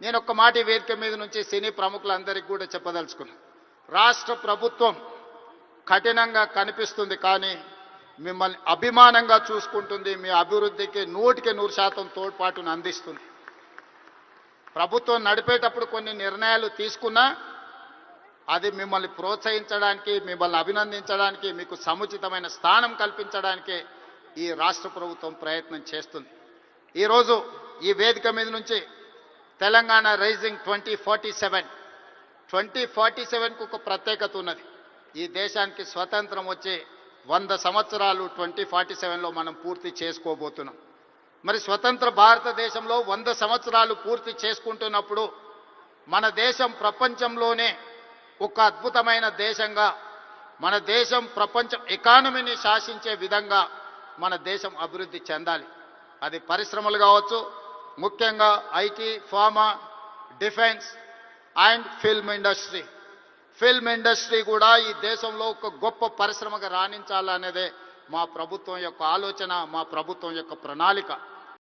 నేను ఒక్క మాట ఈ వేదిక మీద నుంచి సినీ ప్రముఖులందరికీ కూడా చెప్పదలుచుకున్నాను. రాష్ట్ర ప్రభుత్వం కఠినంగా కనిపిస్తుంది, కానీ మిమ్మల్ని అభిమానంగా చూసుకుంటుంది. మీ అభివృద్ధికి 100% తోడ్పాటును అందిస్తుంది. ప్రభుత్వం నడిపేటప్పుడు కొన్ని నిర్ణయాలు తీసుకున్నా అది మిమ్మల్ని ప్రోత్సహించడానికి, మిమ్మల్ని అభినందించడానికి, మీకు సముచితమైన స్థానం కల్పించడానికి ఈ రాష్ట్ర ప్రభుత్వం ప్రయత్నం చేస్తుంది. ఈరోజు ఈ వేదిక మీద నుంచి తెలంగాణ రైజింగ్ 2047కు ఒక ప్రత్యేకత ఉన్నది. ఈ దేశానికి స్వతంత్రం వచ్చే 100 సంవత్సరాలు 2047లో మనం పూర్తి చేసుకోబోతున్నాం. మరి స్వతంత్ర భారతదేశంలో 100 సంవత్సరాలు పూర్తి చేసుకుంటున్నప్పుడు మన దేశం ప్రపంచంలోనే ఒక అద్భుతమైన దేశంగా, మన దేశం ప్రపంచం ఎకానమీని శాసించే విధంగా మన దేశం అభివృద్ధి చెందాలి. అది పరిశ్రమలు కావచ్చు, ముఖ్యంగా IT, pharma, defence and film industry. Film industry కూడా ఈ దేశంలో ఒక గొప్ప పరిశ్రమగా రాణించాలనేదే మా ప్రభుత్వం యొక్క ఆలోచన, మా ప్రభుత్వం యొక్క ప్రణాళిక.